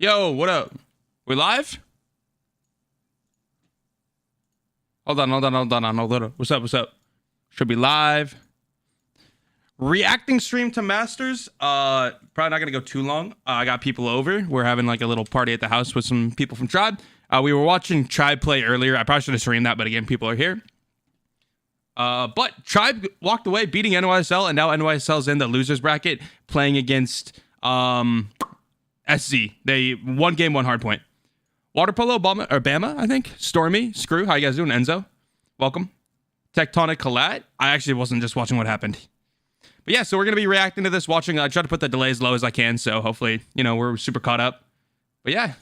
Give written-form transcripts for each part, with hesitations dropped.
Yo, what up? We live? Hold on. What's up? Should be live. Reacting stream to Masters. Probably not gonna go too long. I got people over. We're having like a little party at the house with some people from Tribe. We were watching Tribe play earlier. I probably should have streamed that, but again, people are here. But Tribe walked away, beating NYSL, and now NYSL's in the losers bracket, playing against SZ. They one game, one hard point. Water Polo, Bama, I think. Stormy, Screw. How you guys doing? Enzo, welcome. Tectonic Collat. I actually wasn't just watching what happened. But yeah, so we're going to be reacting to this, watching. I try to put the delay as low as I can, so hopefully, you know, we're super caught up. But yeah,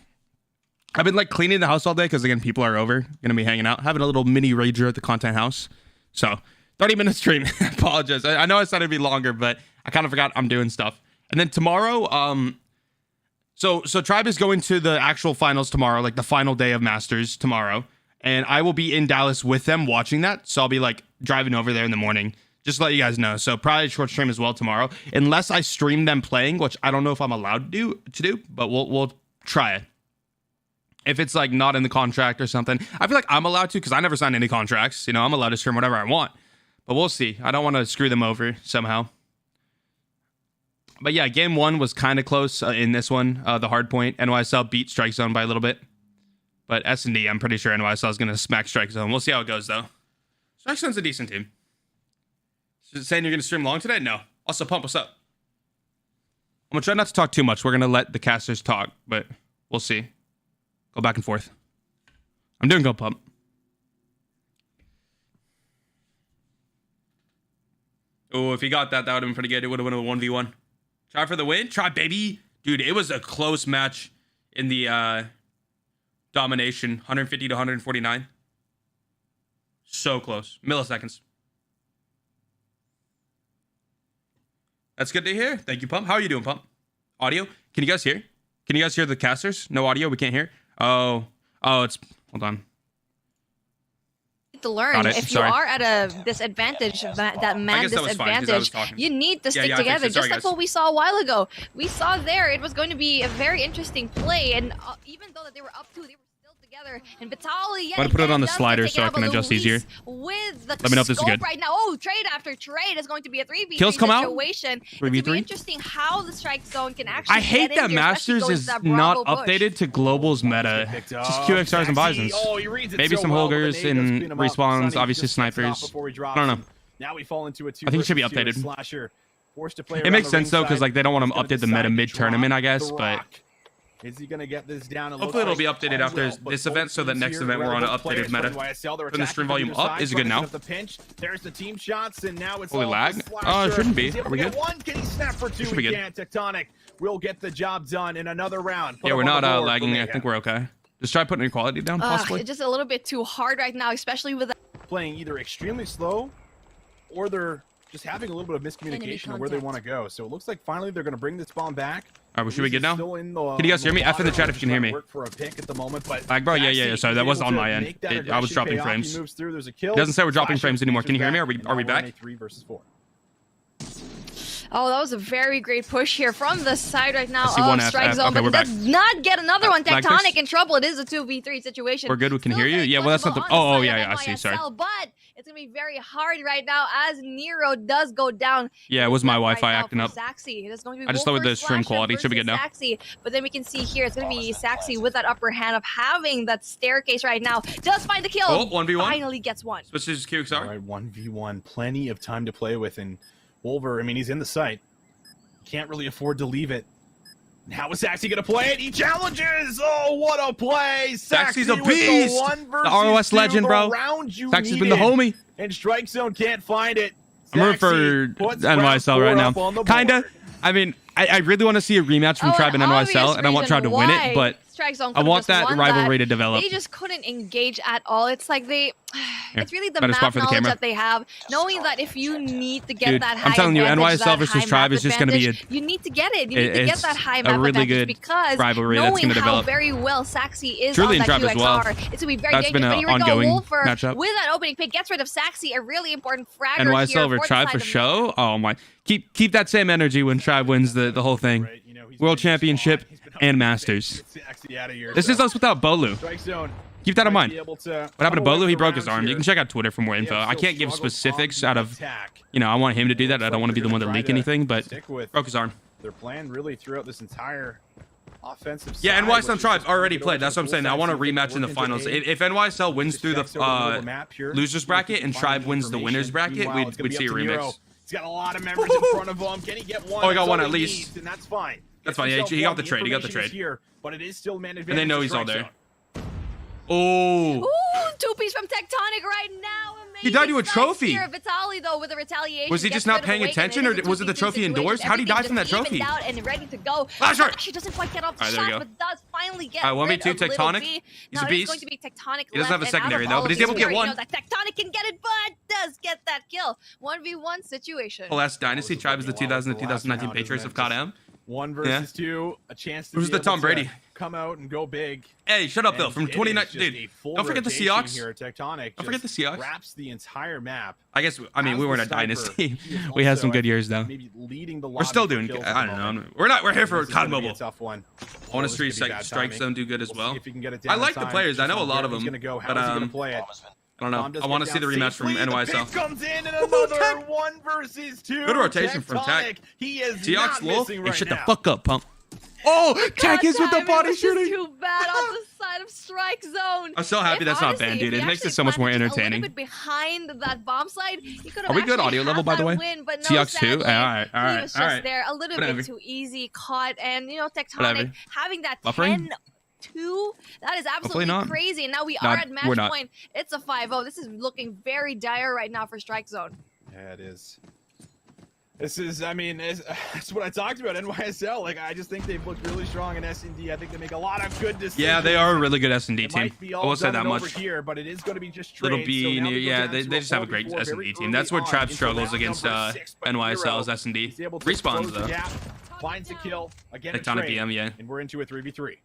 I've been like cleaning the house all day because, again, people are over. Going to be hanging out, having a little mini rager at the content house. So 30-minute stream. I apologize. I know I said it'd be longer, but I kind of forgot I'm doing stuff. And then tomorrow, so Tribe is going to the actual finals tomorrow, like the final day of Masters tomorrow. And I will be in Dallas with them watching that. So I'll be like driving over there in the morning. Just to let you guys know. So probably a short stream as well tomorrow. Unless I stream them playing, which I don't know if I'm allowed to do, but we'll try it. If it's like not in the contract or something. I feel like I'm allowed to because I never signed any contracts. You know, I'm allowed to stream whatever I want. But we'll see. I don't want to screw them over somehow. But yeah, game one was kind of close in this one. The hard point. NYSL beat Strike Zone by a little bit. But S&D, I'm pretty sure NYSL is going to smack Strike Zone. We'll see how it goes, though. Strike Zone's a decent team. So saying you're going to stream long today? No. Also, Pump, what's up? I'm going to try not to talk too much. We're going to let the casters talk, but we'll see. Go back and forth. I'm doing good, Pump. Oh, if he got that, that would have been pretty good. It would have won a 1v1. Try for the win. Try, baby. Dude, it was a close match in the domination. 150 to 149. So close. Milliseconds. That's good to hear. Thank you, Pump. How are you doing, Pump? Audio? Can you guys hear? Can you guys hear the casters? No audio? We can't hear? Oh, it's... Hold on. To learn if you are at a disadvantage, that man disadvantage, you need to stick together, just like what we saw a while ago. We saw there it was going to be a very interesting play, and even though that they were up 2, they were still together. And Vitaly, I'm gonna put it on the slider so I can adjust easier. With the Let me know if this is good right now. Oh, trade after trade is going to be a 3v3 kills come situation. Out. 3v3. It's interesting how the Strike Zone can actually. I hate that Masters is not updated to Global's meta. Just QXRs and Bisons. Maybe some Holgers and respawns, obviously snipers. I don't know. Now we fall into a I think it should be updated. It makes sense though, because like they don't want to update the meta mid-tournament, I guess, but. Is he going to get this down? Hopefully it'll be updated after this event, so that next event we're on an updated meta. Turn the stream volume up. Is it good now? There's the team shots, and now it's Holy lag? Oh, it shouldn't be. Are we good? Can he snap for 2? Should be good. Tectonic will get the job done in another round. Yeah, we're not lagging. I think we're okay. Just try putting equality down, possibly. It's just a little bit too hard right now, especially with playing either extremely slow, or they're just having a little bit of miscommunication on where they want to go. So it looks like finally they're going to bring this bomb back. All right, we should be good now. Can you guys hear me? F in the chat if you can hear me. Like, bro, yeah. Sorry, that was on my end. I was dropping frames. It doesn't say we're dropping frames anymore. Can you hear me? Are we back? Oh, that was a very great push here from the side right now of Strike Zone, okay, but does not get another one. Tectonic in trouble. It is a 2v3 situation. We're good. We can hear you. Yeah, well, that's not the... Oh, yeah, I see. Sorry. But it's going to be very hard right now as Nero does go down. Yeah, it was my Wi-Fi acting up. Saxy. Going to be I just lowered the stream quality. Should be good now. Saxy. But then we can see here, it's going to be Saxy with that upper hand of having that staircase right now. Does find the kill. Oh, 1v1. Finally gets one. Switches to QXR. All right, 1v1. Plenty of time to play with. And Wolver, I mean, he's in the site. Can't really afford to leave it. How is Saxy going to play it? He challenges! Oh, what a play! Saxy's a beast! The ROS legend, bro. Saxy's been the homie. And Strike Zone can't find it. I'm rooting for NYSL right now. Kinda. I mean, I really want to see a rematch from Tribe and NYSL, and I want Tribe to win it, but I want that rivalry to develop. They just couldn't engage at all. It's like they It's really the map knowledge that they have, knowing that if you need to get that high I'm telling you, advantage, NYSL versus Tribe is just going to be you need to get it. You need to get that high map really advantage good because rivalry knowing that's going to develop. how very well Saxy is Truly on that in Tribe QXR, as well. it's going to be very That's dangerous. been But an here we go, ongoing Wolfer matchup. with that opening pick gets rid of Saxy, a really important fragger NYSL here over Tribe for show. Oh my! Keep that same energy when Tribe wins the whole thing. World Championship and Masters. This is us without Bolu. Keep that in mind. What happened to Bolu? He broke his arm. You can check out Twitter for more info. I can't give specifics out of, I want him to do that. I don't want to be the one to leak anything, but broke his arm. Their plan really throughout this entire offensive side. Yeah, NYSL and Tribe already played. That's what I'm saying. I want a rematch in the finals. If NYSL wins through the losers bracket and Tribe wins the winners bracket, we'd see a remix. He's got a lot of members in front of him. Can he get one? Oh, he got one at least. And that's fine. That's fine. Yeah, he got the trade. He got the trade. Here, but it is still man advantage. And they know he's all there. Oh. Ooh, two-piece from Tectonic right now. Amazing. He died to a trophy. Vitaly, though, with a retaliation. Was he just not paying attention, or was it the trophy indoors? How did he die from that trophy? Out and ready to go. Sure. She doesn't quite get off the shot, but does finally get 1v2 Tectonic. He's a beast. Going to be Tectonic. He doesn't have a secondary though, but he's able to get one. That Tectonic can get it, but does get that kill. 1v1 situation. Last Dynasty Tribe is the 2000 to 2019 Patriots of COD-M. 1 versus 2, a chance to who's the Tom Brady? Come out and go big. Hey, shut up, Bill. From 2019, dude. Don't forget the Seahawks. Here, Tectonic don't forget the Seahawks. Wraps the entire map. I guess. I mean, we weren't a dynasty. We had some good years though. Maybe leading the we're still doing. I don't know. We're not. We're here for COD Mobile. Tough one. I want to see Strike Zone do good as well. I like the players. I know a lot of them. But I don't know. I want to see the rematch from NYSL. Comes in and another 1 versus 2. Good rotation from Tech. He is Seahawks not low. missing Hey, right shut the now. fuck up, pump. Oh, Tech is with the body shooting. Too bad on the side of Strike Zone. I'm so happy that's not banned, dude. It makes it so much more entertaining. A little bit behind that bomb slide. Are we good audio level, by the way? Seahawks 2? All right. He was just there a little bit too easy, caught, and Tectonic having that 10-2, that is absolutely crazy. And now we are at match point. It's a 5-0. This is looking very dire right now for Strike Zone. Yeah, it is. This is, I mean, that's what I talked about, NYSL. Like, I just think they've looked really strong in S&D. I think they make a lot of good decisions. Yeah, they are a really good S&D team. I will say that much. Here, but it is going to be just Little B, yeah, they just have a great S&D team. That's where Tribe struggles against NYSL's S&D. Respawns, though. Finds the kill. Again, Tectonic BM, yeah. And we're into a 3v3.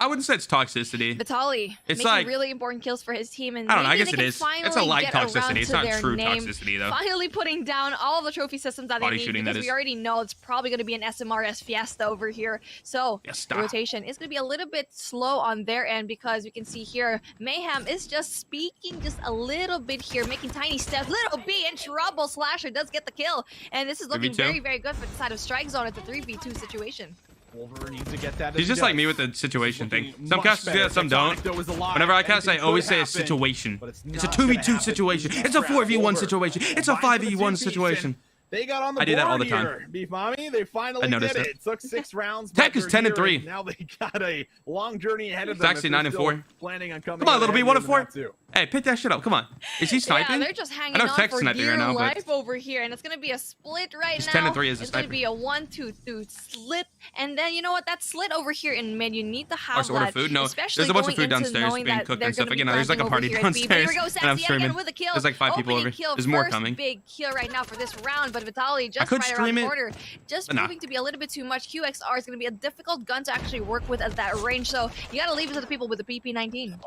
I wouldn't say it's toxicity. Vitaly making like really important kills for his team, and I don't know. I guess it is. It's a light toxicity. It's not true toxicity though. Finally putting down all the trophy systems that they need, because we already know it's probably going to be an SMRS Fiesta over here. So the rotation is going to be a little bit slow on their end, because we can see here Mayhem is just speaking just a little bit here, making tiny steps. Little B in trouble. Slasher does get the kill, and this is looking very, very good for the side of Strike Zone. It's a 3v2 situation. Wolver needs to get that. He's just like me with the situation thing. Some casters do that, some don't. Whenever I cast, I always say a situation. It's a 2v2 situation. It's a 4v1 situation. It's a 5v1 situation. They got on the I do that all the time. Beef Mommy, they finally did it. It took 6 rounds. Tech is 10-3. Now they got a long journey ahead of them. It's actually 9-4. Planning on coming. Come on, little B, 1-4. Hey, pick that shit up. Come on. Is he sniping? Yeah, they're just hanging on for dear life over here, and it's gonna be a split right now. 10-3 is a It's gonna be a 1-2-2 split, and then you know what? That split over here in mid, you need to have that. Order food? No, there's a bunch of food downstairs being cooked and stuff. Again, there's like a party downstairs, and I'm streaming. There's like 5 people over here. There's more coming. Big kill right now for this round, but Vitaly just right around the corner, just proving to be a little bit too much. QXR is gonna be a difficult gun to actually work with at that range, so you gotta leave it to the people with the PP-19.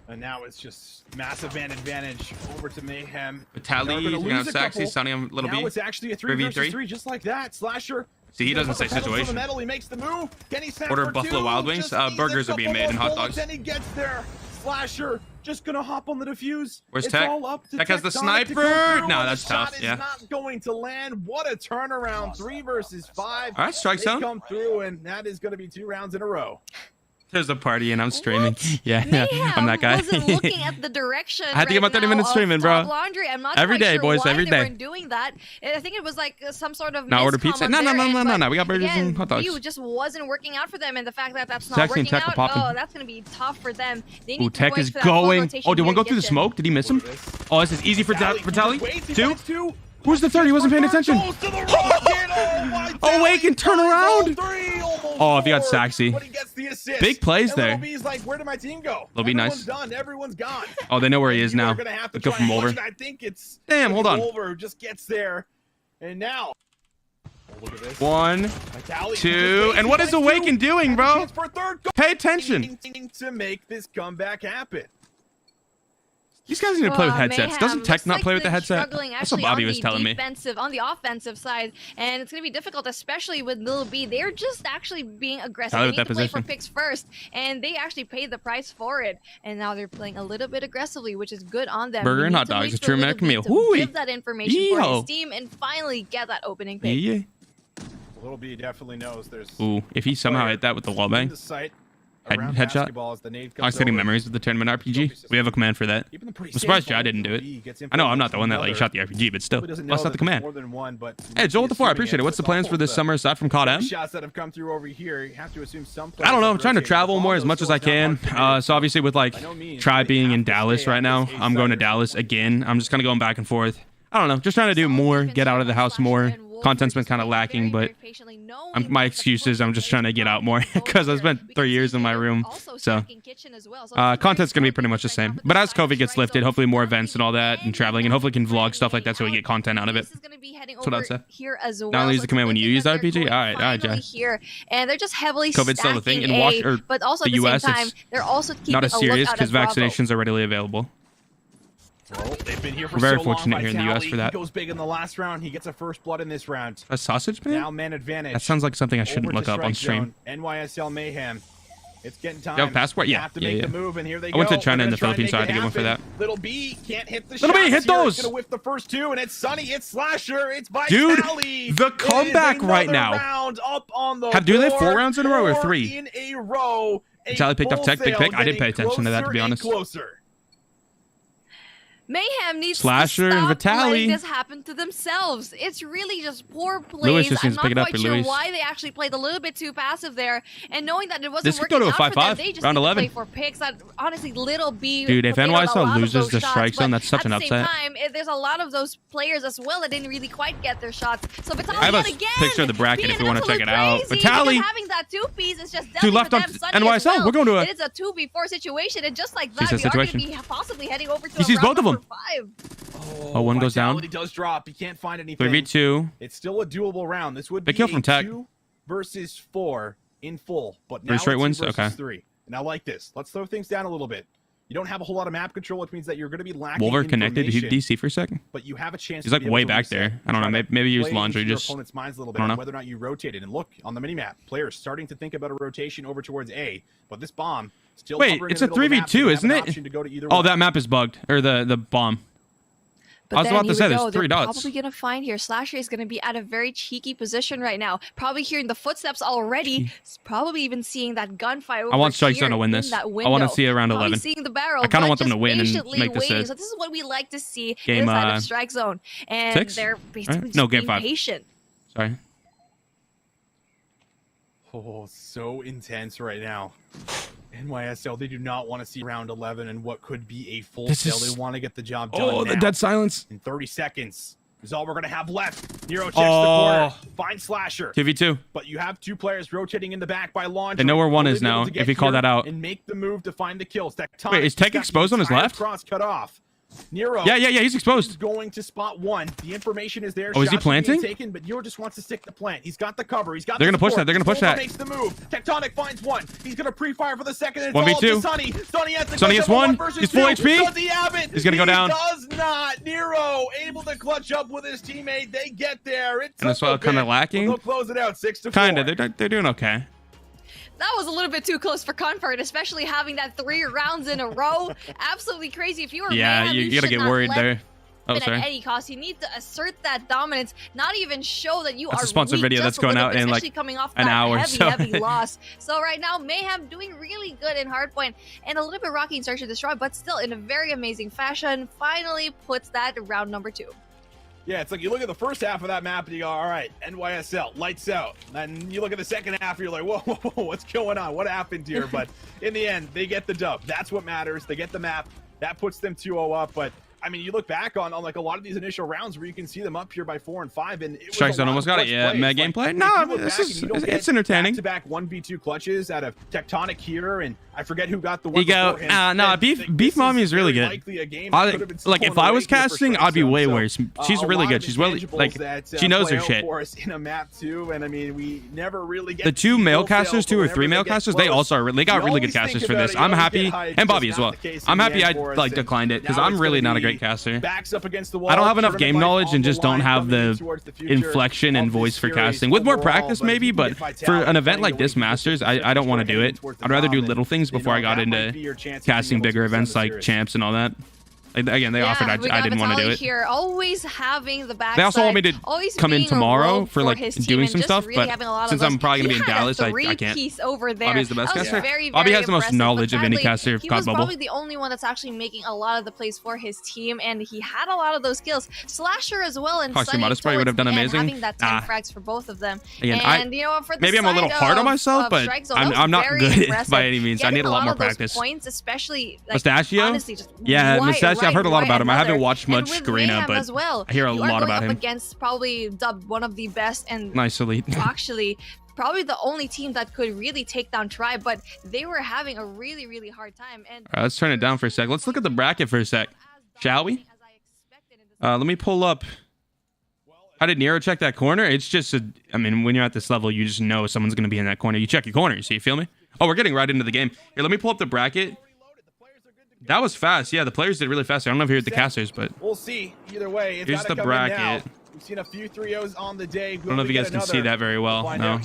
And now it's just massive advantage over to Mayhem. Vitaly, Saxy, Sunny, Little B. Now it's actually a 3v3, just like that. Slasher. See, he doesn't say situation. He makes the move. Order Buffalo Wild Wings. Burgers are being made and hot dogs. Then he gets there. Slasher just gonna hop on the defuse. Where's Tech? Tech has the sniper. No, that's tough. Yeah. Not going to land. What a turnaround. 3 versus 5. All right, Strike Zone. They come through, and that is going to be 2 rounds in a row. There's a party and I'm streaming. Yeah, Mayhem I'm that guy. wasn't looking at the direction. I had to get my 30 minutes streaming, bro. Laundry. I'm not every day, sure boys. why every they day. weren't doing that. I think it was like some sort of order pizza. No. We got burgers and hot dogs. It just wasn't working out for them, and the fact that that's not working out, that's gonna be tough for them. They need Tech is going. Oh, did one go through the smoke? Did he miss him? Oh, this is easy for Vitaly. 2. Who's the third? He wasn't paying attention. Awake and turn around. Oh, if he got Saxy. But he gets the assist. Big plays and there. Little B's like, where did my team go? Little B nice. Done. Everyone's gone. Oh, they know where he is now. Let's go from Wolver. I think it's damn. Hold on. Wolver who just gets there, and now. Look at this. 1, 2, and what is Awaken doing, bro? Pay attention. To make this comeback happen. These guys need to play with headsets. Doesn't Tech not play with the headset? That's what Bobby was telling me. On the offensive side, and it's going to be difficult, especially with Lil B. They're just actually being aggressive. They need to play for picks first, and they actually paid the price for it. And now they're playing a little bit aggressively, which is good on them. Burger and hot dogs, a true American meal. Give that information for his team and finally get that opening pick. Yeah. Little B definitely knows there's. Ooh, if he somehow hit that with the wall bang. Headshot. I was getting memories of the tournament RPG. We have a command for that. I'm surprised Jai didn't do it. I know I'm not the one that like shot the RPG, but still, that's not the command. Hey, Joel with the 4, I appreciate it. What's the plans for this summer aside from COD M? Shots that have come through over here. You have to assume some. I don't know. I'm trying to travel more as much as I can. So obviously with like Tri being in Dallas right now, I'm going to Dallas again. I'm just kind of going back and forth. I don't know. Just trying to do more, get out of the house more. Content's been kind of lacking, but my excuse is I'm just trying to get out more because I spent 3 years in my room. So content's going to be pretty much the same. But as COVID gets lifted, hopefully more events and all that and traveling, and hopefully can vlog stuff like that so we get content out of it. That's what I'd say. Not only use the command when you use RPG. All right, Jay. And they're just heavily COVID's still a thing in but also the US. It's not as serious because vaccinations are readily available. Well, they've been here for We're very so fortunate long. here in the US for that. He goes big in the last round. He gets a first blood in this round. A sausage man? Now man advantage. That sounds like something I shouldn't look up on stream. NYSL Mayhem. It's getting time. You have a passport? Yeah. Have to make the move, and here they I went go. to China and the Philippines, so I had to get one for that. Little B can't hit the Little B, hit those! He's gonna whiff the first 2, and it's Sunny, it's Slasher, it's Vitality. Dude, the comeback right now. Do they have 4 rounds in a row or 3? In a row. Vitaly picked up Tech, big pick. I didn't pay attention to that, to be honest. Mayhem needs Slasher to and stop Vitaly. letting this happen to themselves. It's really just poor plays. Lewis just needs to pick it up I'm not for quite Lewis. sure why they actually played a little bit too passive there, and knowing that it wasn't This could working go to a out for 5-5, them, they just round need to 11. play for picks. That honestly, Little B. Dude, if NYSL loses the strike zone, that's such an upset. upset. At the same time, there's a lot of those players as well that didn't really quite get their shots. So Vitaly I have a again, picture of the bracket if you want to check it out. Vitaly having that 2-piece is just dude left on NYSL. Well. We're going to a. It's a 2v4 situation, and just like that, we are going to be possibly heading over to he sees both of them. 5. Oh, one goes down. He does drop. He can't find anything. 3v2. It's still a doable round. This would be kill from Tech. 2 versus 4 in full, but now 3 straight wins. 2 versus okay. 3. And I like this. Let's throw things down a little bit. You don't have a whole lot of map control, which means that you're going to be lacking Wolver connected to DC for a second. But you have a chance. He's like way back there. I don't know. Maybe use laundry. Just opponent's minds a little bit on whether or not you rotated. And look on the minimap, players starting to think about a rotation over towards A. But this bomb still. Wait, it's a 3v2, isn't it? Oh, that map is bugged, or the bomb. But I was about to say there's 3 dots. Probably gonna find here. Slasher is gonna be at a very cheeky position right now. Probably hearing the footsteps already. Probably even seeing that gunfight. I want Strike Zone to win this. I want to see around 11. Seeing the barrel. I kind of want them to win and make this So this is what we like to see game inside of Strike Zone, and 6? they're basically no, game 5. patient. Sorry. Oh, so intense right now. NYSL, they do not want to see round 11 and what could be a full sale. They want to get the job done. Oh, the dead silence. In 30 seconds is all we're going to have left. Nero checks the corner. Find Slasher. 2v2. But you have 2 players rotating in the back by laundry. They know where 1 is now, if you call that out. And make the move to find the kills. Wait, is Tech exposed on his left? Cross cut off. Nero. Yeah, he's exposed. Is going to spot 1. The information is there. Oh, is he planting? Taken, but Nero just wants to stick the plant. He's got the cover. He's got. They're gonna push that. They're gonna push that. Makes the move. Tectonic finds 1. He's gonna pre-fire for the second. And 1v2. Sunny. Sunny gets 1. He's full HP. Does he have it? He's gonna go down. Does not. Nero able to clutch up with his teammate. They get there. It's and that's kind of lacking. They'll close it out 6-4. Kinda. They're doing okay. That was a little bit too close for comfort, especially having that 3 rounds in a row. Absolutely crazy. If you were Mayhem, you gotta get worried there. Oh, at sorry. any cost, you need to assert that dominance, not even show that you that's are a sponsored weak video that's going out in like coming off an hour. Heavy loss. So right now, Mayhem doing really good in hardpoint and a little bit rocky in Search and Destroy, but still in a very amazing fashion. Finally puts that round number 2. Yeah, it's like you look at the first half of that map and you go, all right, NYSL, lights out. And you look at the second half, you're like, whoa, what's going on? What happened here? But in the end, they get the dub. That's what matters. They get the map. That puts them 2-0 up. But I mean, you look back on like a lot of these initial rounds where you can see them up here by 4 and 5, and it Strike Zone almost got it. Yeah, mad gameplay. No, it's entertaining. Back-to-back 1v2 clutches out of Tectonic here, and I forget who got the one. No, Beef Mommy is really good. Like if I was casting, I'd be way worse. She's really good. She's really like she knows her shit. In a map too, and I mean, we never really get the 2 male casters, 2 or 3 male casters. They also are. They got really good casters for this. I'm happy, and Bobby as well. I'm happy I like declined it because I'm really not a great caster. I don't have enough game knowledge and just don't have the inflection and voice for casting. With more practice maybe, but for an event like this Masters, I don't want to do it. I'd rather do little things before I got into casting bigger events like champs and all that. Again, they offered. I didn't want to do it. Here, always having the backside, they also want me to come in tomorrow for like doing some stuff, but since I'm probably gonna be in Dallas, I can't. Bobby's the best caster. Bobby has the most knowledge of any caster of COD Bubble. He was probably the only one that's actually making a lot of the plays for his team, and he had a lot of those skills. Slasher as well, and Sunny Modest probably would have done amazing. Having that 10 frags for both of them. Again, and you know, for maybe I'm a little hard on myself, but I'm not good by any means. I need a lot more practice. Points, especially Mustachio. Yeah, Mustachio. I've heard a lot about him. I haven't watched much Garena, but I hear a lot about him. Against probably one of the best and nice elite. Actually, probably the only team that could really take down Tribe, but they were having a really hard time. And all right, let's turn it down for a sec. Let's look at the bracket for a sec, shall we? Let me pull up. How did Nero check that corner? It's just I mean, when you're at this level, you just know someone's going to be in that corner. You check your corner. You see, you feel me? Oh, we're getting right into the game. Here, let me pull up the bracket. That was fast. Yeah, the players did really fast. I don't know if you heard the casters, but we'll see. Either way, it's here's the bracket. We've seen a few 3-0s on the day. I don't know if you guys can see that very well. No.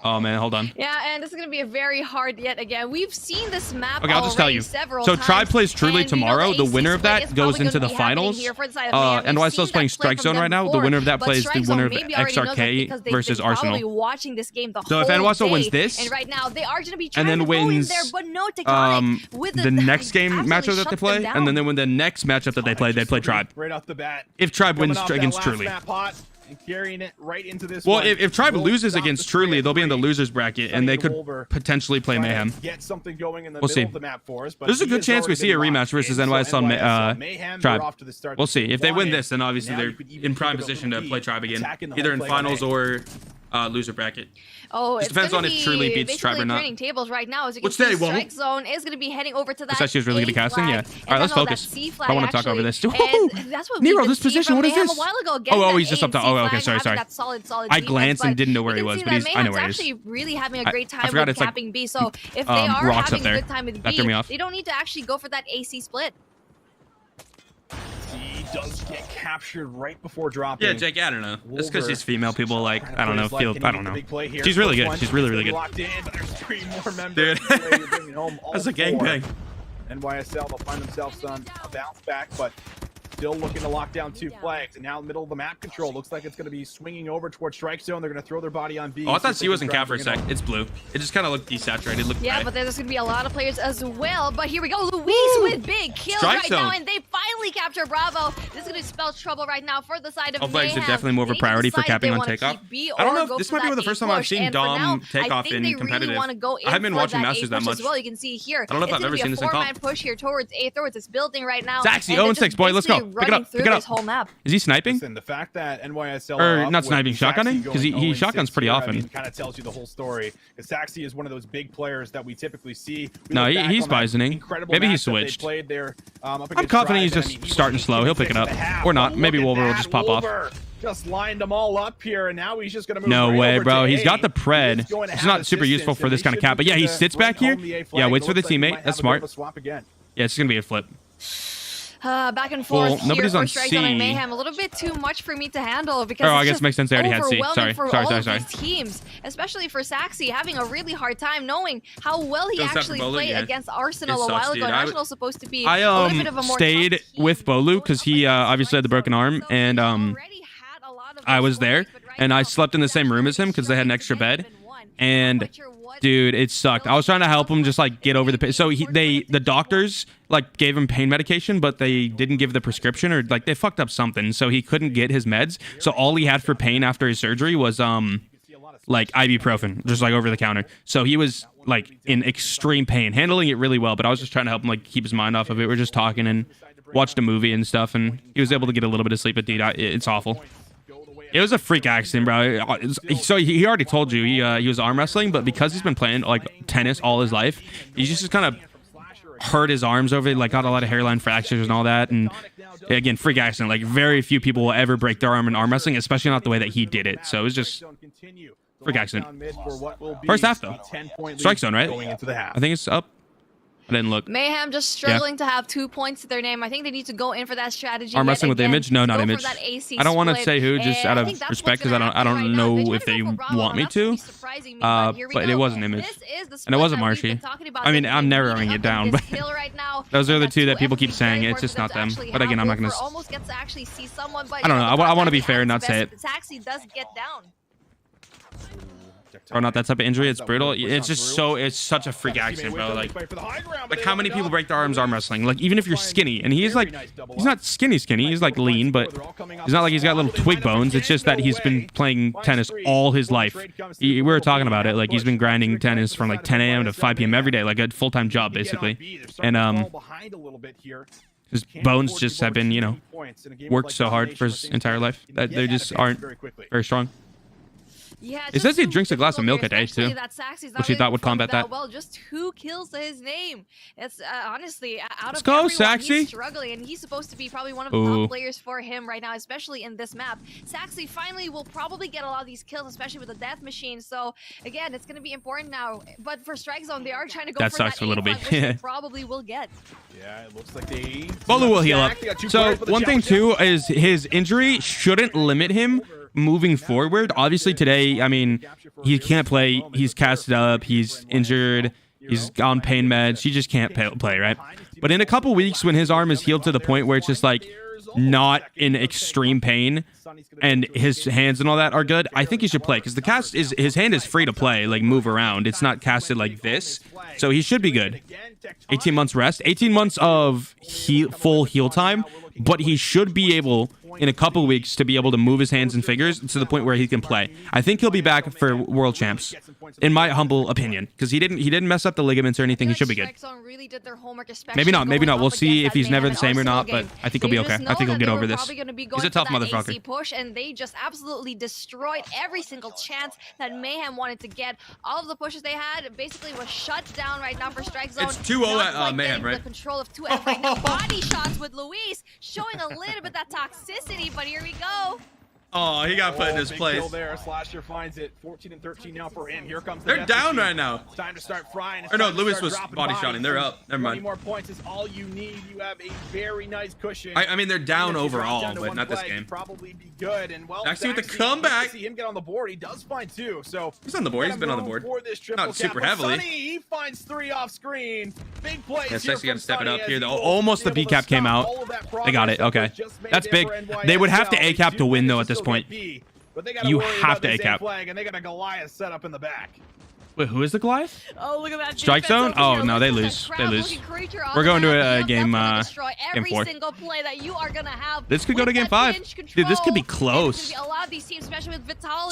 Oh man, hold on. Yeah, and this is gonna be a very hard yet again. We've seen this map. Okay, I'll just tell you. So Tribe plays Truly tomorrow. The winner of that goes into the finals. NYSL's playing Strike Zone right now. The winner of that plays the winner of XRK versus Arsenal. So if NYSL wins this, and right now they are gonna be and then wins the next game matchup that they play, and then they win the next matchup that they play Tribe. Right off the bat. If Tribe wins against Truly. And carrying it right into this. Well, if Tribe loses against Truly, they'll be in the losers bracket, and they could potentially play Mayhem. Get something going in the we'll see. Of the map for us, but there's a good chance we see a rematch versus NYSL Tribe. We'll see. If they win this, then obviously they're in prime position to play Tribe again, either in finals or loser bracket. Oh, it depends on if Truly beats Tribe or not. Turning tables right now, as you can Which they won't. Strike Zone is going to be heading over to that. She was really good at casting. Yeah. All right, let's focus. I don't want to talk over this. That's what Nero, this position. What is this? Oh, he's just up top. Oh, okay. Sorry. I glanced and didn't know where he was, but I know where he is. Actually, really having a great time with capping B. So if they are having a good time with B, they don't need to actually go for that AC split. Does get captured right before dropping. Yeah, Jake, I don't know. It's because she's female. People like, I don't know, I don't know. She's really good. She's really good. Dude, that's a gangbang. NYSL, they'll find themselves on a bounce back, but still looking to lock down 2 flags. And now middle of the map control. Looks like it's going to be swinging over towards Strike Zone. They're going to throw their body on B. Oh, I thought C wasn't cap for a sec. It's blue. It just kind of looked desaturated. Yeah, but there's going to be a lot of players as well. But here we go. Luis with big kills right now. And they finally capture Bravo. This is going to spell trouble right now for the side of Mayhem. Flags are definitely more of a priority for capping on takeoff. I don't know if this might be the first time I've seen Dom takeoff in competitive. I haven't been watching Masters that much. Well, you can see here. I don't know if I've ever seen this in comp. 4-man push here towards A, towards this building right now. Zaxi, 0-6, boy. Let's go. Pick it up. Pick it up. Whole map. Is he sniping? Listen, the fact that NYSL or not sniping, shotgunning? Because he shotguns pretty often. Kind of tells you the whole story. Because Saxy is one of those big players that we typically see. No, he's bisoning. Maybe he switched. I'm confident he's just starting slow. He'll pick it up. Or not. Maybe Wolver will just pop off. Just lined them all up here, and now he's just going to move. No way, bro. He's got the pred. It's not super useful for this kind of cap. But yeah, he sits back here. Yeah, waits for the teammate. That's smart. Yeah, it's going to be a flip. Back and forth here for Strike Zone and Mayhem. A little bit too much for me to handle because I guess it makes sense. They already had C. Sorry. Teams, especially for Saxy, having a really hard time knowing how well he actually played against Arsenal a while ago. Arsenal's supposed to be a little bit of a more stayed with Bolu because he obviously had the broken arm, and I was there, and I slept in the same room as him because they had an extra bed, and dude, it sucked. I was trying to help him just like get over the pain. So the doctors like gave him pain medication, but they didn't give the prescription, or like they fucked up something, so he couldn't get his meds. So all he had for pain after his surgery was like ibuprofen, just like over the counter. So he was like in extreme pain, handling it really well. But I was just trying to help him like keep his mind off of it. We're just talking, and watched a movie and stuff, and he was able to get a little bit of sleep. But dude, it's awful. It was a freak accident, bro. So he already told you he was arm wrestling, but because he's been playing like tennis all his life, he just kind of hurt his arms over it, like got a lot of hairline fractures and all that. And again, freak accident. Like very few people will ever break their arm in arm wrestling, especially not the way that he did it. So it was just freak accident. First half though, strike zone, right? I think it's up. I didn't look. Mayhem just struggling to have 2 points to their name. I think they need to go in for that strategy. Arm wrestling with the image? No, not image. I don't want to say who, just out of respect, because I don't know if they want me to. But it wasn't image, and it wasn't Marshy. I mean, I'm narrowing it down, but those are the two that people keep saying. It's just not them. But again, I'm not gonna. I don't know. I want to be fair and not say it. Taxi does get down. Or not that type of injury. It's brutal. It's just so, it's such a freak accident, bro. Like how many people break their arms arm wrestling? Like even if you're skinny, and he's like, he's not skinny. He's like lean, but he's not like he's got little twig bones. It's just that he's been playing tennis all his life. We were talking about it. Like he's been grinding tennis from like 10 a.m. to 5 p.m. every day, like a full-time job basically. And his bones just have been, you know, worked so hard for his entire life that they just aren't very strong. Yeah, it says he drinks a glass of milk a day too, which he thought would combat that. Well, just 2 kills to his name. It's honestly out of everyone, Saxy. He's struggling, and he's supposed to be probably one of the top players for him right now, especially in this map. Saxy finally will probably get a lot of these kills, especially with the death machine. So again, it's going to be important now. But for strike zone, they are trying to go for that a little bit. Which they probably will get. Yeah, it looks like they. Bolu will heal up. So one thing too is his injury shouldn't limit him moving forward. Obviously today, I mean, he can't play. He's casted up. He's injured. He's on pain meds. He just can't play, right? But in a couple weeks, when his arm is healed to the point where it's just like not in extreme pain, and his hands and all that are good, I think he should play, because the cast is, his hand is free to play, like move around. It's not casted like this, so he should be good. 18 months rest, 18 months of full heal time, but he should be able in a couple weeks to be able to move his hands and fingers to the point where he can play. I think he'll be back for world champs, in my humble opinion, because he didn't mess up the ligaments or anything. He should be good. Maybe not. We'll see if he's never the same or not, but I think he'll be okay. I think he'll get over this. He's a tough motherfucker. Push, and they just absolutely destroyed every single chance that Mayhem wanted to get. All of the pushes they had basically was shut down right now for strike zone. It's 2-0 at Mayhem, right? The control of 2F right now. Body shots with Luis, showing a little bit that toxicity, but here we go. Oh, he got put in his place. Kill there. Slasher finds it. 14 and 13 now for him. Here comes They're down right now. It's time to start frying. Or no, Lewis was body shotting. They're up. Never mind. 20 more points is all you need. You have a very nice cushion. I mean, they're down overall, but not this game. Probably be good. And well, actually with the comeback, see him get on the board. He does find 2. So he's on the board. He's been on the board. Not super heavily. Sunny, he finds 3 off screen. Big plays. Yeah, Sexy got to step it up here. Almost the B cap came out. They got it. Okay, that's big. They would have to A cap to win though at this point. You have to A cap. And they got a Goliath set up in the back. Wait, who is the Goliath? Oh, look at that. Strike zone? Oh, no, they lose. They lose. We're going to a game 4. This could go to game 5. Dude, this could be close.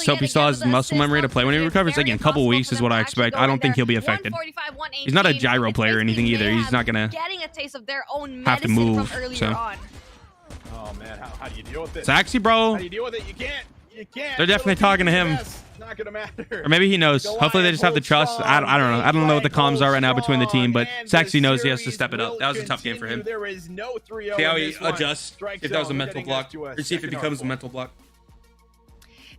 So he still has muscle memory to play when he recovers. Again, a couple weeks is what I expect. I don't think he'll be affected. He's not a gyro player or anything either. He's not going to have to move. So. Oh, man, how do you deal with it? Saxy, bro. How do you deal with it? You can't. They're definitely talking to him. Not gonna matter. Or maybe he knows. Hopefully they just have the trust. I don't know. I don't know what the comms are right now between the team, but Saxy knows he has to step it up. That was a tough game for him. See how he adjusts, if that was a mental block, or see if it becomes a mental block.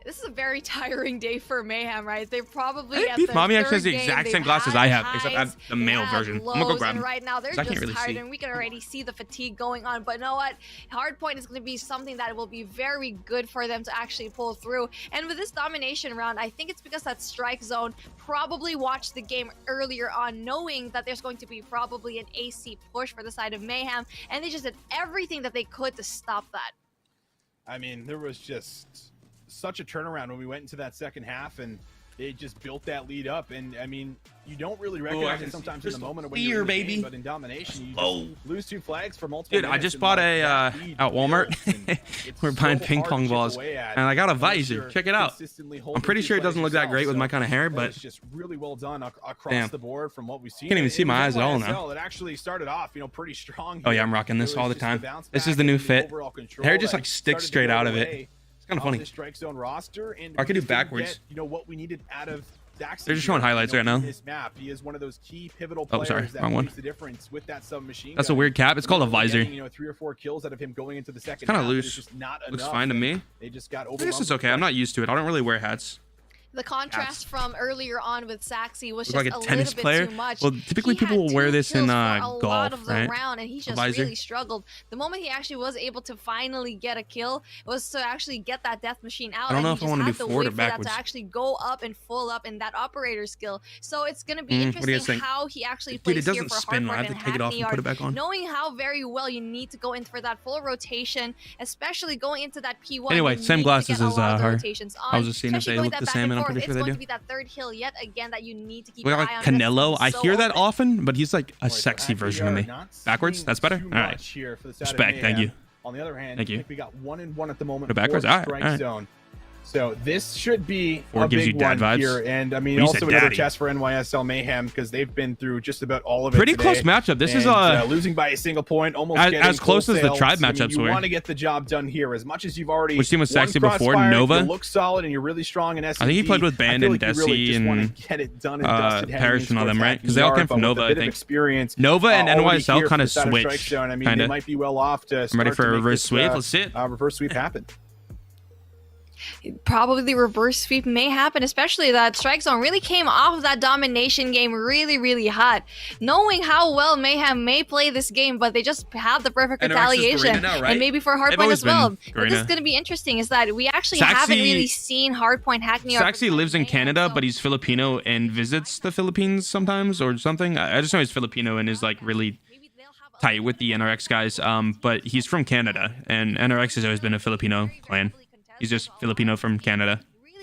This is a very tiring day for Mayhem, right? They're probably at Beef Mommy actually has the exact same glasses I have, except I have the male version. I'm gonna go grab them. Right now, they're just tired, and we can already see the fatigue going on. But you know what? Hardpoint is going to be something that will be very good for them to actually pull through. And with this domination round, I think it's because that strike zone probably watched the game earlier on, knowing that there's going to be probably an AC push for the side of Mayhem, and they just did everything that they could to stop that. I mean, there was just such a turnaround when we went into that second half, and they just built that lead up, and I mean, you don't really recognize it sometimes in the moment when you're in the game, but in domination, you just lose 2 flags for multiple. Dude, I just bought a at Walmart. We're buying ping pong balls, and I got a visor. Check it out. I'm pretty sure it doesn't look that great with my kind of hair, but it's just really well done across the board from what we've seen. Can't even see my eyes at all now. It actually started off, pretty strong. Oh yeah, I'm rocking this all the time. This is the new fit. Hair just like sticks straight out of it. It's kind of funny. Strike zone roster, and I could do backwards. What we needed out of Daxi. They're just showing highlights right now. His map. He is one of those key pivotal players that makes the difference with that submachine. That's a weird cap. It's called a visor. 3 or 4 kills out of him going into the second. Kind of loose. Looks fine to me. They just got I guess it's okay. I'm not used to it. I don't really wear hats. The contrast from earlier on with Saxy was just like a tennis little player. Bit too much. Well, typically people will wear this in golf, lot of the right? round, and he just really struggled. The moment he actually was able to finally get a kill was to actually get that death machine out. I don't know if I want to do forward or backwards. To actually go up and full up in that operator skill. So it's going to be interesting how he actually plays Dude, it doesn't spin. I have to take it off and put it back on. Knowing how very well you need to go in for that full rotation, especially going into that P1. Anyway, same glasses as her. I was just seeing if they look the same, and I'm pretty sure they do. Third hill yet again that you need to keep we got like Canelo. I hear that often, but he's like a sexy version of me. Backwards? That's better? All right. Respect. Thank you. On the other hand, thank you. I think we got 1-1 at the moment. Go backwards? All right. Zone. So this should be a gives big you dad one vibes. here, and I mean also another test for NYSL Mayhem because they've been through just about all of it. Pretty close matchup. This is losing by a single point, almost as close as the tribe matchups were. You want to get the job done here as much as you've already. Which team was sexy before? Nova. You look solid and you're really strong in SCP. I think he played with Band and Desi and Parrish and all them, right? Because they all came from Nova, I think. Nova and NYSL kind of switched. I mean, they might be well off to. I'm ready for a reverse sweep. Let's see it. Reverse sweep happen. Probably the reverse sweep may happen, especially that Strike Zone really came off of that domination game really hot. Knowing how well Mayhem may play this game, but they just have the perfect retaliation. Now, right? And maybe for Hardpoint as well. But this is going to be interesting is that we actually haven't really seen Hardpoint Hackney. Saxy lives in Canada, but he's Filipino and visits the Philippines sometimes or something. I just know he's Filipino and is like really tight with the NRX guys. But he's from Canada, and NRX has always been a Filipino clan. He's just Filipino from Canada,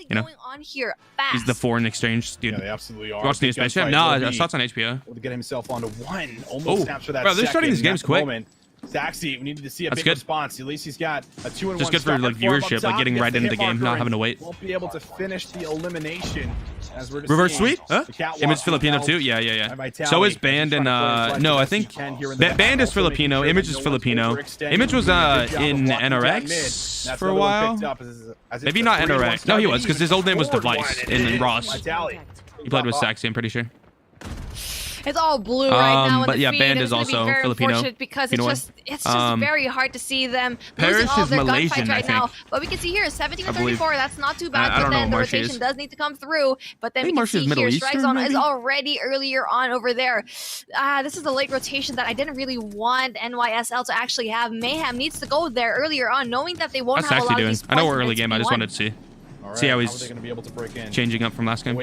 you know. He's the foreign exchange student. Yeah, they absolutely are. Watch New Space Jam? No, shots on HBO. To get himself onto one, almost snaps for that. Bro, they're starting these games quick. Saxy, we needed to see a big response. At least he's got a 2-1. Just good for like viewership, like getting right into the game, not having to wait. Won't be able to finish the elimination. As we're reverse sweep? Huh? Image Filipino too? Yeah. So is Band and no, I think Band is Filipino. Image is Filipino. Image was in NRX for a while. Maybe not NRX. No, he was because his old name was Device in Ross. He played with Saxy, I'm pretty sure. It's all blue right now. But yeah, Band is also Filipino. Because it's just very hard to see them losing all of their gunfights right now. But we can see here 17-34. That's not too bad. But then the rotation does need to come through. But then we can see here Strike Zone is already earlier on over there. This is the late rotation that I didn't really want NYSL to actually have. Mayhem needs to go there earlier on, knowing that they won't have a lot of these points. I know we're early game. I just wanted to see. See how he's changing up from last game.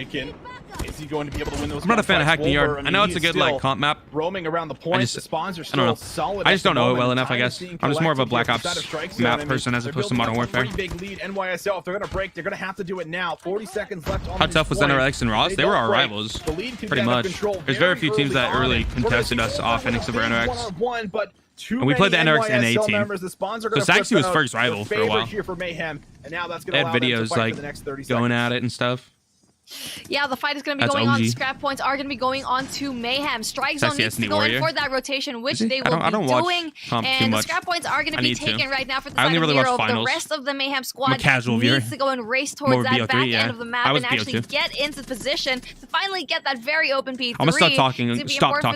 Is he going to be able to win those? I'm not a fan of Hackney Yard. I know it's a good like comp map. Roaming around the point, the spawns are still solid. I just don't know it well enough, I guess. I'm just more of a Black Ops map person as opposed to Modern Warfare. Big lead, NYSL. If they're gonna break, they're gonna have to do it now. 40 seconds left on. How tough was NRX and Ross? They were our rivals, pretty much. There's very few teams that early contested us off Phoenix over NRX. And we played the NRX NA team. So Saxy was first rival for a while. They had videos like going at it and stuff. Yeah, the fight is going to be going on. Scrap points are going to be going on to Mayhem. Strike Zone needs to go in for that rotation, which they will be doing. And the scrap points are going to be taken right now for the side of Hero. The rest of the Mayhem squad needs to go and race towards that back end of the map and actually get into position to finally get that very open P3. I'm going to stop talking over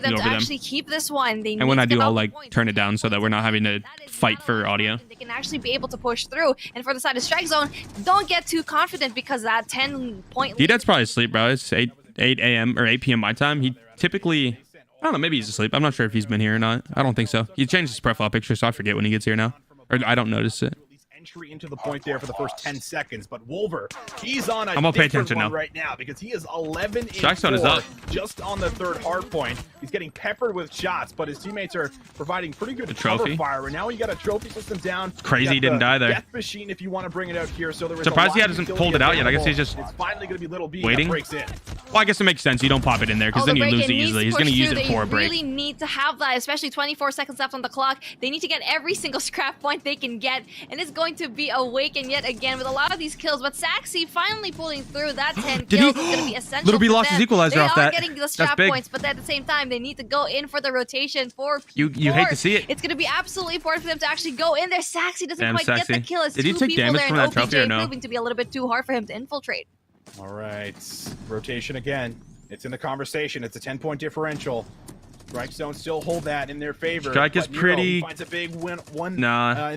them. Actually keep this one. And when I do, I'll like turn it down so that we're not having to fight for audio. They can actually be able to push through. And for the side of Strike Zone, don't get too confident because that 10-point lead. Probably asleep, bro. It's 8 a.m. or 8 p.m. my time. He typically, I don't know, maybe he's asleep. I'm not sure if he's been here or not. I don't think so. He changed his profile picture, so I forget when he gets here now. Or I don't notice it. entry into the point there for the first 10 seconds. But Wolver, he's on a I'm gonna pay different attention one now. right now because he is 11 Strike in zone is 4 up. just on the third hard point. He's getting peppered with shots, but his teammates are providing pretty good trophy cover fire. And now you got a trophy system down. Crazy he didn't die there. Death machine, if you want to bring it out here. So there was Surprised he hasn't pulled it out yet. I guess he's just it's finally going to be Little B waiting. that breaks in. Well, I guess it makes sense. You don't pop it in there because then you lose it easily. He's going to use it for a break. They really need to have that, especially 24 seconds left on the clock. They need to get every single scrap point they can get, and it's going to be awakened yet again with a lot of these kills. But Saxy finally pulling through that 10 kills is going to be essential. Little B lost his equalizer off that. They are getting the scrap points, but at the same time, they need to go in for the rotation for P4. You hate to see it. It's going to be absolutely important for them to actually go in there. Saxy doesn't quite get the kill. It's Did he take damage from that trophy or no? Proving to be a little bit too hard for him to infiltrate. All right, rotation again. It's in the conversation. It's a 10-point differential. Strike zone still hold that in their favor. Strike is pretty. Finds a big one in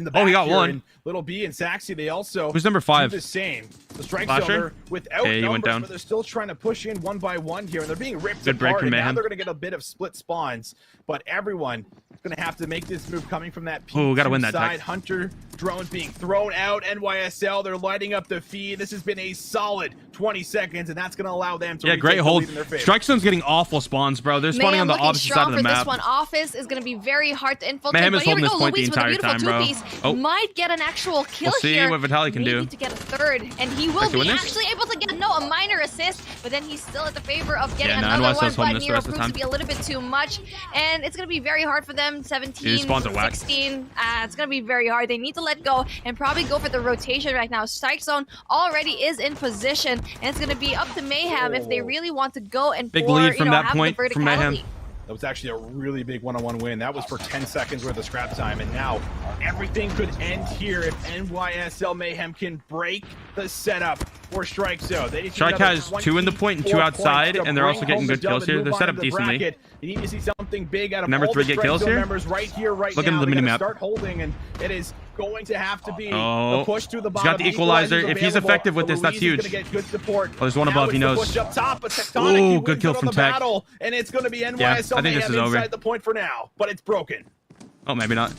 the back. Oh, he got one. And Little B and Saxy, they also who's number 5? do the same. The strike Flasher? zone without He numbers, went down. but they're still trying to push in one by one here, and they're being ripped Good break apart. from And now Mayhem. they're going to get a bit of split spawns, but everyone is going to have to make this move coming from that Ooh, gotta win P2 that side. tech. Hunter drones being thrown out. NYSL, they're lighting up the feed. This has been a solid 20 seconds, and that's going to allow them to great retake the hold. lead in their favor. Strike zone's getting awful spawns, bro. They're spawning on the opposite side of the map. This one office is going to be very hard to infiltrate. Mayhem but is here we holding go. this point the Luis with a entire beautiful time, bro. two-piece Oh. might get an actual kill We'll see here. what Vitaly can do. Maybe to get a third, and he will be win this? actually able to get a minor assist, but then he's still at the favor of getting Yeah, no, another NYSL's one. holding But this the Nero rest of the proves to time. be a little bit too much, and it's going to be very hard for them. 17, spawns are whack. 16. It's going to be very hard. They need to let go and probably go for the rotation right now. Strike zone already is in position, and it's going to be up to Mayhem if they really want to go and Big lead from that have point the from Mayhem. verticality. That was actually a really big one-on-one win. That was for 10 seconds worth of scrap time, and now everything could end here if NYSL Mayhem can break the setup for Strike Zone. They need to Strike has 2 in the point and 2 outside, and they're also getting good kills here. They're set up decently. You need to see something big out of Number all 3 the get kills Strike Zone here. members right here, right Look now. at the They gotta minimap. start holding, and it is going to have to be Oh, the push through the he's bottom. got the equalizer. Equalizer's If he's available, effective with but this, that's Luis is huge. gonna get good support. Oh, there's one Now above, it's he the knows. push up top, but Tectonic, Ooh, he good wins kill out on from the Tech. battle, and it's going to be NYSL Yeah, I think this Mayhem is over. inside the point for now, but it's broken. Oh, maybe not.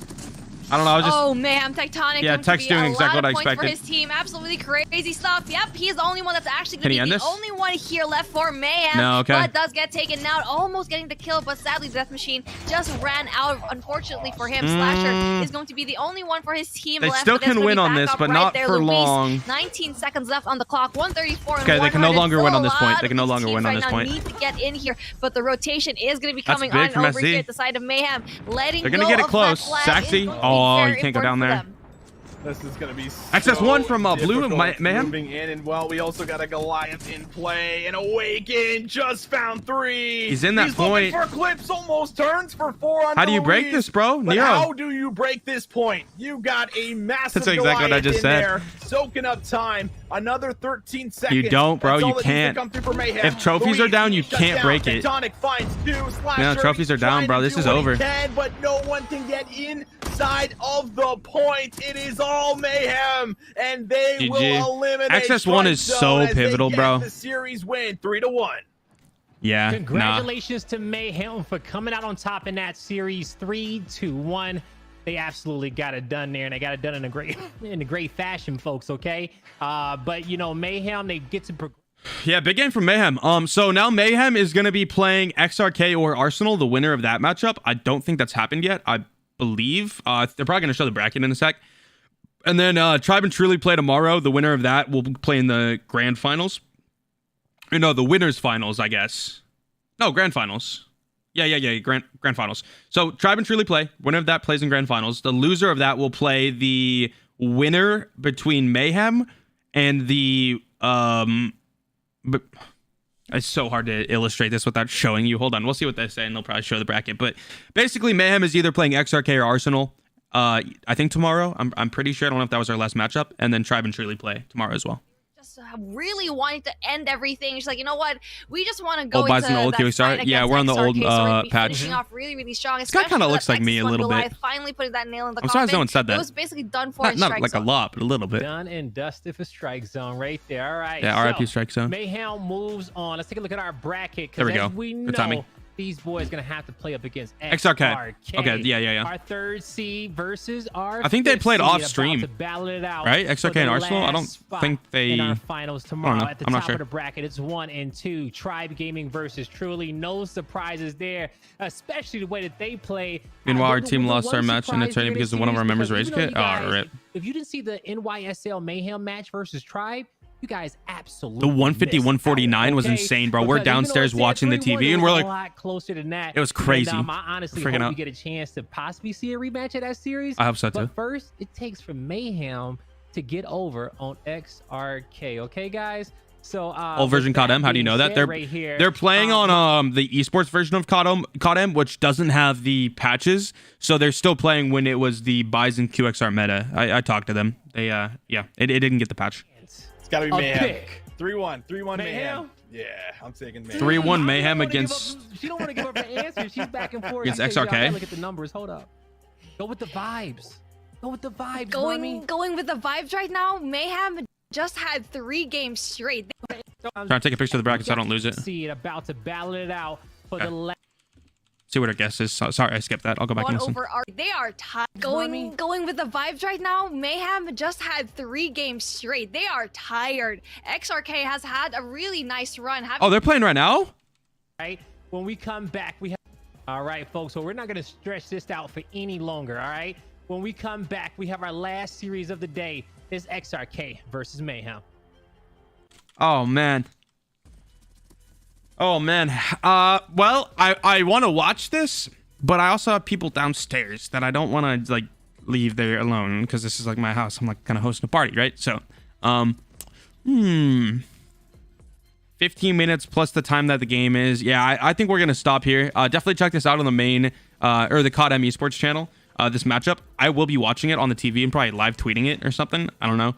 I don't know. I was just. Oh man, Tectonic. Yeah, going to Tech's be doing a exactly lot what I of points expected. for his team. Absolutely crazy stuff. Yep, he's the only one that's actually Can going he to end be the this? only one here left for Mayhem. No, okay. But does get taken out, almost getting the kill, but sadly Death Machine just ran out. Unfortunately for him, Slasher is going to be the only one for his team They left. still but that's can gonna win be on back this, up but right not there. for Luis, long. 19 seconds left on the clock. 134. Okay, they can no longer win on this point. They can no These longer teams win on right this now point. Need to get in here, but the rotation is going to be That's coming big on from over SC. here at the side of Mayhem. Letting They're gonna go get it of close. that flag is Saxy. going to be Oh, very you can't go down important for there. them. This is going to be Access so 1 from Blue and difficult Mayhem. moving in, and well, we also got a Goliath in play, and Awaken just found 3. He's in that looking point. for clips, almost turns for 4 on How do you break Luis. this, bro? But Nero. how do you break this point? You got a massive That's exactly what I Goliath just in said. there, soaking up time. Another 13 seconds. You don't, bro. That's all You that needs to can't. come through for Mayhem. If trophies are down, you shut can't down. break it. Tectonic finds 2. Slasher, No, trophies are he's down, trying bro. to This do is what he over. can, but no one can get inside of the point. It is all Mayhem, and they GG. will eliminate. Access 1 is Strike so Zone as they pivotal, get bro. The series win 3-1. Yeah. Congratulations to Mayhem for coming out on top in that series 3-1. They absolutely got it done there, and they got it done in a great fashion, folks. Okay, but you know, Mayhem, they get to. Yeah, big game from Mayhem. So now Mayhem is going to be playing XRK or Arsenal, the winner of that matchup. I don't think that's happened yet. I believe they're probably going to show the bracket in a sec. And then Tribe and Truly play tomorrow. The winner of that will play in the grand finals. Or no, the winners finals, I guess. No, grand finals. Yeah. Grand finals. So Tribe and Truly play. Winner of that plays in grand finals. The loser of that will play the winner between Mayhem and the but it's so hard to illustrate this without showing you. Hold on, we'll see what they say, and they'll probably show the bracket. But basically, Mayhem is either playing XRK or Arsenal. I think tomorrow. I'm pretty sure. I don't know if that was our last matchup. And then Tribe and Truly play tomorrow as well. Just really wanting to end everything. She's like, you know what? We just want to go Buys into in the old that QSR? fight Yeah, against we're on the old XRK, so we're gonna be patch. finishing off really strong. This guy kind of looks like me a little bit. Finally putting that nail in the I'm surprised coffin. no one said that. It was basically done for in Not Strike like a Zone. lot, but a little bit. Done and dusted for Strike Zone right there. All right. Yeah, RIP Strike Zone. Mayhem moves on. Let's take a look at our bracket. There we As go. we Good timing. know, these boys gonna have to play up against XRK. Okay, yeah. Our third seed versus our. I think they played off stream, right? XRK and Arsenal. I don't think they. In our finals tomorrow at the I'm not top sure. of the bracket, it's 1 and 2. Tribe Gaming versus Truly. No surprises there, especially the way that they play. Meanwhile, our team lost our match in the tournament because one of our members raised it. Oh, rip. If you didn't see the NYSL Mayhem match versus Tribe, you guys absolutely. The 150, 149 was insane, bro. We're downstairs watching the TV, and we're like, a lot closer than that. It was crazy. And, I honestly hope we get a chance to possibly see a rematch of that series. I hope so too. But first, it takes for Mayhem to get over on XRK. Okay, guys. So old version COD-M, how do you know that? They're playing on the esports version of COD-M, which doesn't have the patches, so they're still playing when it was the Bison QXR meta. I talked to them. They it didn't get the patch. It's gotta be Mayhem. 3-1 Mayhem. Yeah, I'm taking Mayhem. 3-1 Mayhem against. She don't want to give up her answer. She's back and forth against XRK. Look at the numbers. Hold up. Go with the vibes. Go with the vibes. Going with the vibes right now. Mayhem just had 3 games straight. Trying to take a picture of the bracket so I don't lose it. See it, about to battle it out for the last. See what our guess is. Sorry, I skipped that. I'll go back and listen. They are tied. Going with the vibes right now. Mayhem just had 3 games straight. They are tired. XRK has had a really nice run. Oh, they're playing right now? Right. When we come back, we have. All right, folks. So we're not going to stretch this out for any longer. All right. When we come back, we have our last series of the day. It's XRK versus Mayhem. Oh, man. Well, I want to watch this, but I also have people downstairs that I don't want to, like, leave there alone because this is, like, my house. I'm, like, kind of hosting a party, right? So, 15 minutes plus the time that the game is. Yeah, I think we're going to stop here. Definitely check this out on the main, or the COD-M esports channel. This matchup, I will be watching it on the TV and probably live tweeting it or something. I don't know.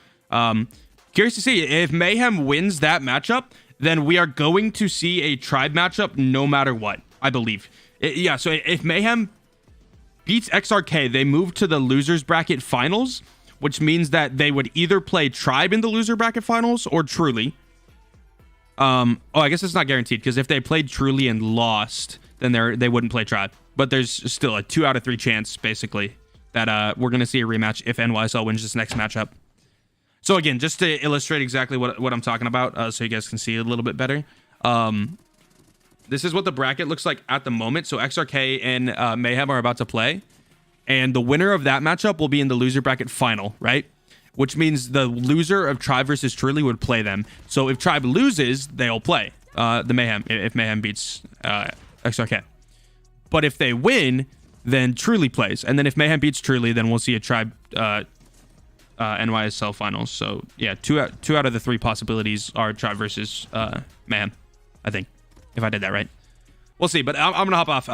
Curious to see if Mayhem wins that matchup, then we are going to see a tribe matchup no matter what, I believe. So if Mayhem beats XRK, they move to the losers bracket finals, which means that they would either play tribe in the loser bracket finals or Truly. I guess it's not guaranteed because if they played Truly and lost, then they wouldn't play tribe. But there's still a 2 out of 3 chance, basically, that we're going to see a rematch if NYSL wins this next matchup. So again, just to illustrate exactly what I'm talking about, so you guys can see a little bit better. This is what the bracket looks like at the moment. So XRK and Mayhem are about to play. And the winner of that matchup will be in the loser bracket final, right? Which means the loser of Tribe versus Truly would play them. So if Tribe loses, they'll play the Mayhem, if Mayhem beats XRK. But if they win, then Truly plays. And then if Mayhem beats Truly, then we'll see a Tribe NYSL finals. So yeah, two out of the 3 possibilities are Tribe versus Mayhem, I think, if I did that right. We'll see, but I'm gonna hop off.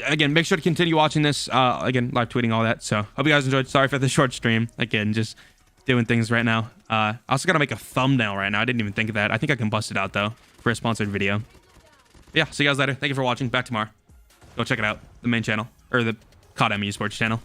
Again, make sure to continue watching this. Again, live tweeting all that. So hope you guys enjoyed. Sorry for the short stream. Again, just doing things right now. I also gotta make a thumbnail right now. I didn't even think of that. I think I can bust it out though for a sponsored video. Yeah, see you guys later. Thank you for watching. Back tomorrow. Go check it out. The main channel, or the COD-M esports channel.